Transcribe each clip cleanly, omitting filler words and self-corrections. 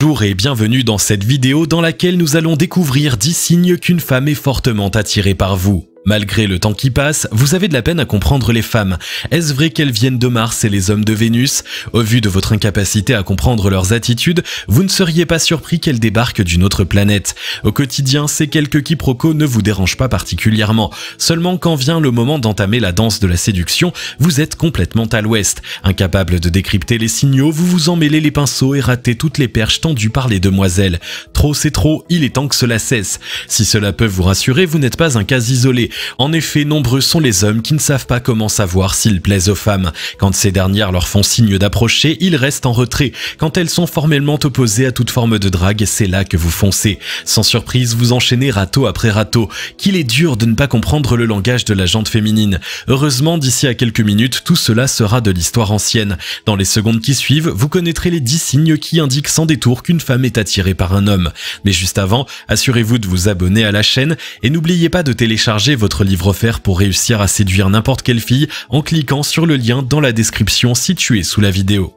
Bonjour et bienvenue dans cette vidéo dans laquelle nous allons découvrir 10 signes qu'une femme est fortement attirée par vous. Malgré le temps qui passe, vous avez de la peine à comprendre les femmes. Est-ce vrai qu'elles viennent de Mars et les hommes de Vénus? Au vu de votre incapacité à comprendre leurs attitudes, vous ne seriez pas surpris qu'elles débarquent d'une autre planète. Au quotidien, ces quelques quiproquos ne vous dérangent pas particulièrement. Seulement quand vient le moment d'entamer la danse de la séduction, vous êtes complètement à l'ouest. Incapable de décrypter les signaux, vous vous en mêlez les pinceaux et ratez toutes les perches tendues par les demoiselles. Trop c'est trop, il est temps que cela cesse. Si cela peut vous rassurer, vous n'êtes pas un cas isolé. En effet, nombreux sont les hommes qui ne savent pas comment savoir s'ils plaisent aux femmes. Quand ces dernières leur font signe d'approcher, ils restent en retrait. Quand elles sont formellement opposées à toute forme de drague, c'est là que vous foncez. Sans surprise, vous enchaînez râteau après râteau. Qu'il est dur de ne pas comprendre le langage de la jante féminine. Heureusement, d'ici à quelques minutes, tout cela sera de l'histoire ancienne. Dans les secondes qui suivent, vous connaîtrez les 10 signes qui indiquent sans détour qu'une femme est attirée par un homme. Mais juste avant, assurez-vous de vous abonner à la chaîne et n'oubliez pas de télécharger votre livre offert pour réussir à séduire n'importe quelle fille en cliquant sur le lien dans la description située sous la vidéo.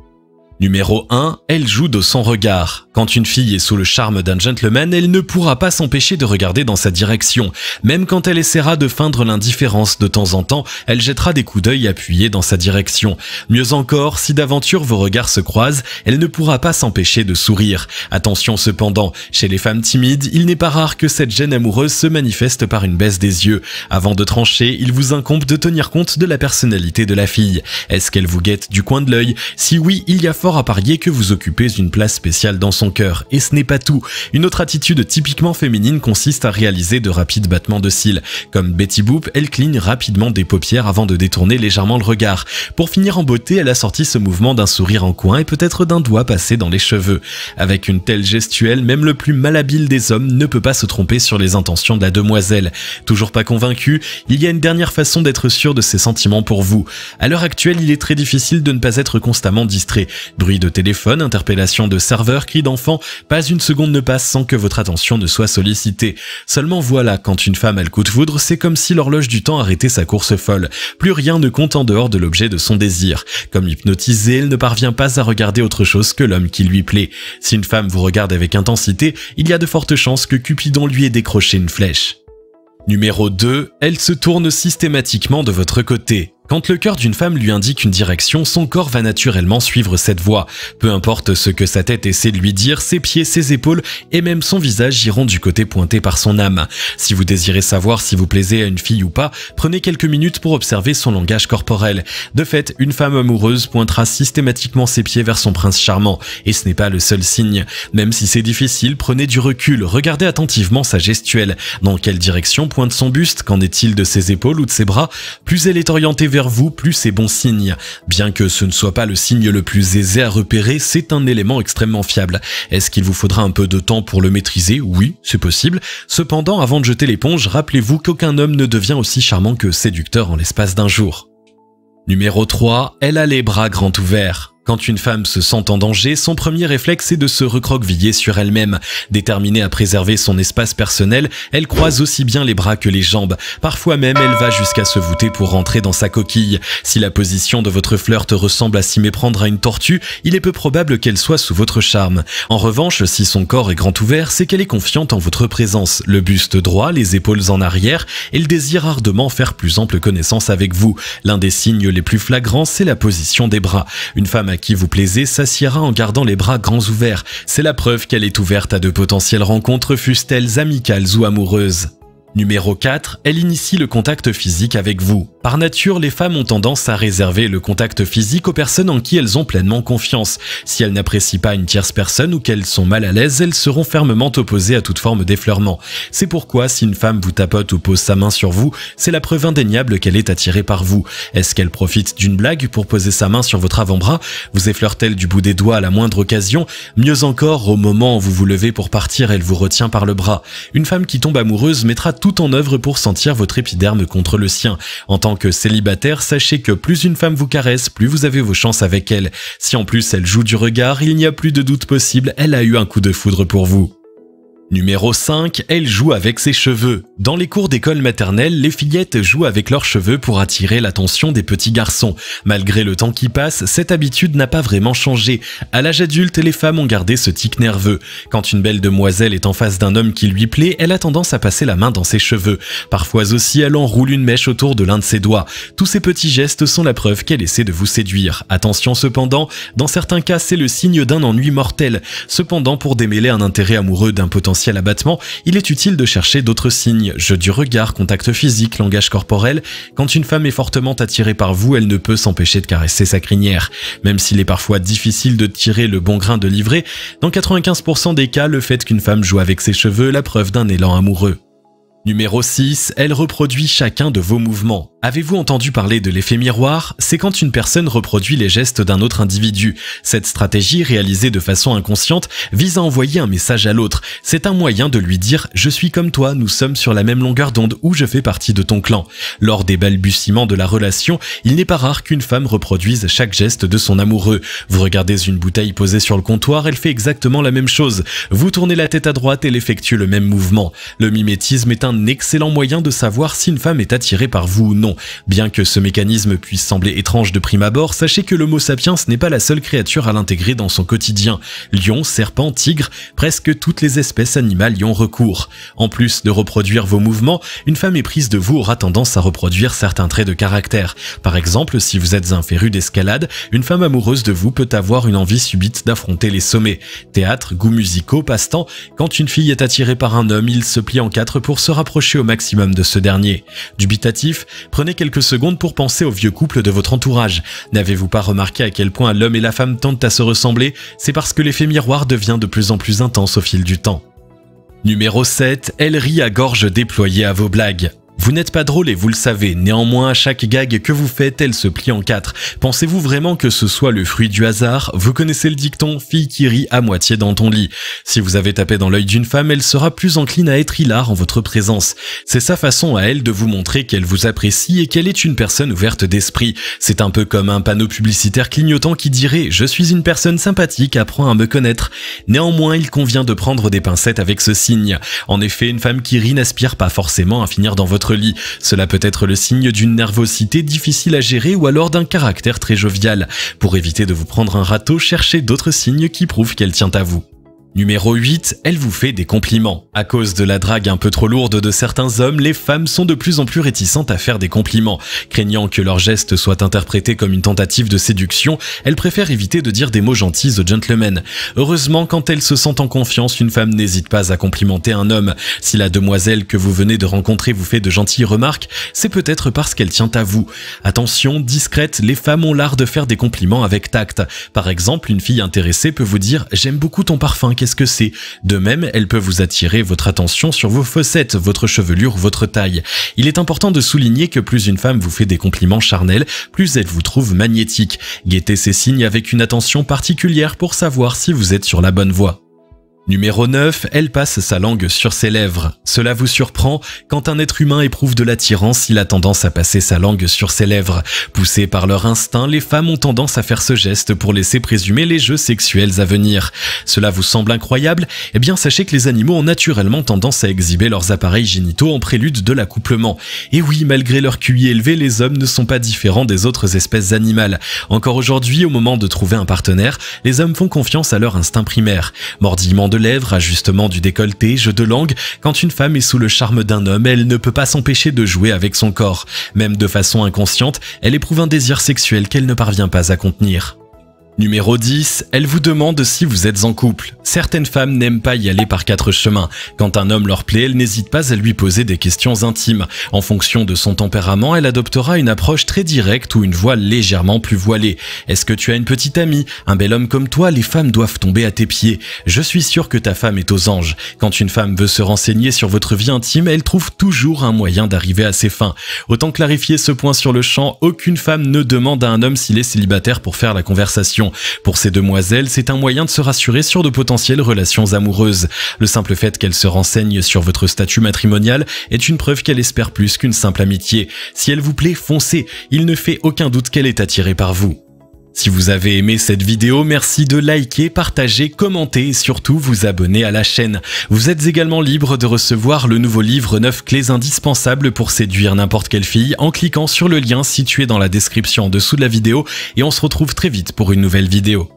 Numéro 1, elle joue de son regard. Quand une fille est sous le charme d'un gentleman, elle ne pourra pas s'empêcher de regarder dans sa direction. Même quand elle essaiera de feindre l'indifférence de temps en temps, elle jettera des coups d'œil appuyés dans sa direction. Mieux encore, si d'aventure vos regards se croisent, elle ne pourra pas s'empêcher de sourire. Attention cependant, chez les femmes timides, il n'est pas rare que cette gêne amoureuse se manifeste par une baisse des yeux. Avant de trancher, il vous incombe de tenir compte de la personnalité de la fille. Est-ce qu'elle vous guette du coin de l'œil? Si oui, il y a fort à parier que vous occupez une place spéciale dans son cœur. Et ce n'est pas tout. Une autre attitude typiquement féminine consiste à réaliser de rapides battements de cils. Comme Betty Boop, elle cligne rapidement des paupières avant de détourner légèrement le regard. Pour finir en beauté, elle a sorti ce mouvement d'un sourire en coin et peut-être d'un doigt passé dans les cheveux. Avec une telle gestuelle, même le plus malhabile des hommes ne peut pas se tromper sur les intentions de la demoiselle. Toujours pas convaincu, il y a une dernière façon d'être sûr de ses sentiments pour vous. À l'heure actuelle, il est très difficile de ne pas être constamment distrait. Bruit de téléphone, interpellation de serveur, cris d'enfant, pas une seconde ne passe sans que votre attention ne soit sollicitée. Seulement voilà, quand une femme a le coup de foudre, c'est comme si l'horloge du temps arrêtait sa course folle. Plus rien ne compte en dehors de l'objet de son désir. Comme hypnotisée, elle ne parvient pas à regarder autre chose que l'homme qui lui plaît. Si une femme vous regarde avec intensité, il y a de fortes chances que Cupidon lui ait décroché une flèche. Numéro 2, elle se tourne systématiquement de votre côté. Quand le cœur d'une femme lui indique une direction, son corps va naturellement suivre cette voie. Peu importe ce que sa tête essaie de lui dire, ses pieds, ses épaules et même son visage iront du côté pointé par son âme. Si vous désirez savoir si vous plaisez à une fille ou pas, prenez quelques minutes pour observer son langage corporel. De fait, une femme amoureuse pointera systématiquement ses pieds vers son prince charmant. Et ce n'est pas le seul signe. Même si c'est difficile, prenez du recul, regardez attentivement sa gestuelle. Dans quelle direction pointe son buste? Qu'en est-il de ses épaules ou de ses bras? Plus elle est orientée vers vous, plus c'est bon signe. Bien que ce ne soit pas le signe le plus aisé à repérer, c'est un élément extrêmement fiable. Est-ce qu'il vous faudra un peu de temps pour le maîtriser? Oui, c'est possible. Cependant, avant de jeter l'éponge, rappelez-vous qu'aucun homme ne devient aussi charmant que séducteur en l'espace d'un jour. Numéro 3, elle a les bras grands ouverts. Quand une femme se sent en danger, son premier réflexe est de se recroqueviller sur elle-même. Déterminée à préserver son espace personnel, elle croise aussi bien les bras que les jambes. Parfois même, elle va jusqu'à se voûter pour rentrer dans sa coquille. Si la position de votre flirt ressemble à s'y méprendre à une tortue, il est peu probable qu'elle soit sous votre charme. En revanche, si son corps est grand ouvert, c'est qu'elle est confiante en votre présence. Le buste droit, les épaules en arrière, elle désire ardemment faire plus ample connaissance avec vous. L'un des signes les plus flagrants, c'est la position des bras. Une femme à qui vous plaisez s'assiera en gardant les bras grands ouverts. C'est la preuve qu'elle est ouverte à de potentielles rencontres, fussent-elles amicales ou amoureuses. Numéro 4, elle initie le contact physique avec vous. Par nature, les femmes ont tendance à réserver le contact physique aux personnes en qui elles ont pleinement confiance. Si elles n'apprécient pas une tierce personne ou qu'elles sont mal à l'aise, elles seront fermement opposées à toute forme d'effleurement. C'est pourquoi si une femme vous tapote ou pose sa main sur vous, c'est la preuve indéniable qu'elle est attirée par vous. Est-ce qu'elle profite d'une blague pour poser sa main sur votre avant-bras? Vous effleure-t-elle du bout des doigts à la moindre occasion? Mieux encore, au moment où vous vous levez pour partir, elle vous retient par le bras. Une femme qui tombe amoureuse mettra tout en œuvre pour sentir votre épiderme contre le sien. En tant que célibataire, sachez que plus une femme vous caresse, plus vous avez vos chances avec elle. Si en plus elle joue du regard, il n'y a plus de doute possible, elle a eu un coup de foudre pour vous. Numéro 5, elle joue avec ses cheveux. Dans les cours d'école maternelle, les fillettes jouent avec leurs cheveux pour attirer l'attention des petits garçons. Malgré le temps qui passe, cette habitude n'a pas vraiment changé. À l'âge adulte, les femmes ont gardé ce tic nerveux. Quand une belle demoiselle est en face d'un homme qui lui plaît, elle a tendance à passer la main dans ses cheveux. Parfois aussi, elle enroule une mèche autour de l'un de ses doigts. Tous ces petits gestes sont la preuve qu'elle essaie de vous séduire. Attention cependant, dans certains cas, c'est le signe d'un ennui mortel. Cependant, pour démêler un intérêt amoureux d'un potentiel abattement, il est utile de chercher d'autres signes, jeu du regard, contact physique, langage corporel. Quand une femme est fortement attirée par vous, elle ne peut s'empêcher de caresser sa crinière. Même s'il est parfois difficile de tirer le bon grain de livret, dans 95% des cas, le fait qu'une femme joue avec ses cheveux est la preuve d'un élan amoureux. Numéro 6, elle reproduit chacun de vos mouvements. Avez-vous entendu parler de l'effet miroir? C'est quand une personne reproduit les gestes d'un autre individu. Cette stratégie, réalisée de façon inconsciente, vise à envoyer un message à l'autre. C'est un moyen de lui dire « Je suis comme toi, nous sommes sur la même longueur d'onde ou je fais partie de ton clan ». Lors des balbutiements de la relation, il n'est pas rare qu'une femme reproduise chaque geste de son amoureux. Vous regardez une bouteille posée sur le comptoir, elle fait exactement la même chose. Vous tournez la tête à droite, elle effectue le même mouvement. Le mimétisme est un excellent moyen de savoir si une femme est attirée par vous ou non. Bien que ce mécanisme puisse sembler étrange de prime abord, sachez que l'Homo sapiens n'est pas la seule créature à l'intégrer dans son quotidien. Lions, serpents, tigres, presque toutes les espèces animales y ont recours. En plus de reproduire vos mouvements, une femme éprise de vous aura tendance à reproduire certains traits de caractère. Par exemple, si vous êtes un féru d'escalade, une femme amoureuse de vous peut avoir une envie subite d'affronter les sommets. Théâtre, goûts musicaux, passe-temps, quand une fille est attirée par un homme, il se plie en quatre pour se rapprocher au maximum de ce dernier. Dubitatif, prenez quelques secondes pour penser aux vieux couples de votre entourage. N'avez-vous pas remarqué à quel point l'homme et la femme tendent à se ressembler? C'est parce que l'effet miroir devient de plus en plus intense au fil du temps. Numéro 7, elle rit à gorge déployée à vos blagues. Vous n'êtes pas drôle et vous le savez, néanmoins à chaque gag que vous faites, elle se plie en quatre. Pensez-vous vraiment que ce soit le fruit du hasard? Vous connaissez le dicton « fille qui rit à moitié dans ton lit ». Si vous avez tapé dans l'œil d'une femme, elle sera plus encline à être hilar en votre présence. C'est sa façon à elle de vous montrer qu'elle vous apprécie et qu'elle est une personne ouverte d'esprit. C'est un peu comme un panneau publicitaire clignotant qui dirait « Je suis une personne sympathique, apprends à me connaître ». Néanmoins, il convient de prendre des pincettes avec ce signe. En effet, une femme qui rit n'aspire pas forcément à finir dans votre lit. Cela peut être le signe d'une nervosité difficile à gérer ou alors d'un caractère très jovial. Pour éviter de vous prendre un râteau, cherchez d'autres signes qui prouvent qu'elle tient à vous. Numéro 8, elle vous fait des compliments. À cause de la drague un peu trop lourde de certains hommes, les femmes sont de plus en plus réticentes à faire des compliments. Craignant que leurs gestes soient interprétés comme une tentative de séduction, elles préfèrent éviter de dire des mots gentils aux gentlemen. Heureusement, quand elles se sentent en confiance, une femme n'hésite pas à complimenter un homme. Si la demoiselle que vous venez de rencontrer vous fait de gentilles remarques, c'est peut-être parce qu'elle tient à vous. Attention, discrète, les femmes ont l'art de faire des compliments avec tact. Par exemple, une fille intéressée peut vous dire « J'aime beaucoup ton parfum, qu'est-ce que c'est ?» De même, elle peut vous attirer votre attention sur vos fossettes, votre chevelure ou votre taille. Il est important de souligner que plus une femme vous fait des compliments charnels, plus elle vous trouve magnétique. Guettez ces signes avec une attention particulière pour savoir si vous êtes sur la bonne voie. Numéro 9, elle passe sa langue sur ses lèvres. Cela vous surprend? Quand un être humain éprouve de l'attirance, il a tendance à passer sa langue sur ses lèvres. Poussées par leur instinct, les femmes ont tendance à faire ce geste pour laisser présumer les jeux sexuels à venir. Cela vous semble incroyable? Eh bien, sachez que les animaux ont naturellement tendance à exhiber leurs appareils génitaux en prélude de l'accouplement. Et oui, malgré leur QI élevé, les hommes ne sont pas différents des autres espèces animales. Encore aujourd'hui, au moment de trouver un partenaire, les hommes font confiance à leur instinct primaire. Mordillement de lèvres, ajustement du décolleté, jeu de langue, quand une femme est sous le charme d'un homme, elle ne peut pas s'empêcher de jouer avec son corps. Même de façon inconsciente, elle éprouve un désir sexuel qu'elle ne parvient pas à contenir. Numéro 10, elle vous demande si vous êtes en couple. Certaines femmes n'aiment pas y aller par quatre chemins. Quand un homme leur plaît, elles n'hésitent pas à lui poser des questions intimes. En fonction de son tempérament, elle adoptera une approche très directe ou une voix légèrement plus voilée. Est-ce que tu as une petite amie? Un bel homme comme toi, les femmes doivent tomber à tes pieds. Je suis sûr que ta femme est aux anges. Quand une femme veut se renseigner sur votre vie intime, elle trouve toujours un moyen d'arriver à ses fins. Autant clarifier ce point sur le champ, aucune femme ne demande à un homme s'il est célibataire pour faire la conversation. Pour ces demoiselles, c'est un moyen de se rassurer sur de potentielles relations amoureuses. Le simple fait qu'elles se renseignent sur votre statut matrimonial est une preuve qu'elle espère plus qu'une simple amitié. Si elle vous plaît, foncez, il ne fait aucun doute qu'elle est attirée par vous. Si vous avez aimé cette vidéo, merci de liker, partager, commenter et surtout vous abonner à la chaîne. Vous êtes également libre de recevoir le nouveau livre 9 clés indispensables pour séduire n'importe quelle fille en cliquant sur le lien situé dans la description en dessous de la vidéo et on se retrouve très vite pour une nouvelle vidéo.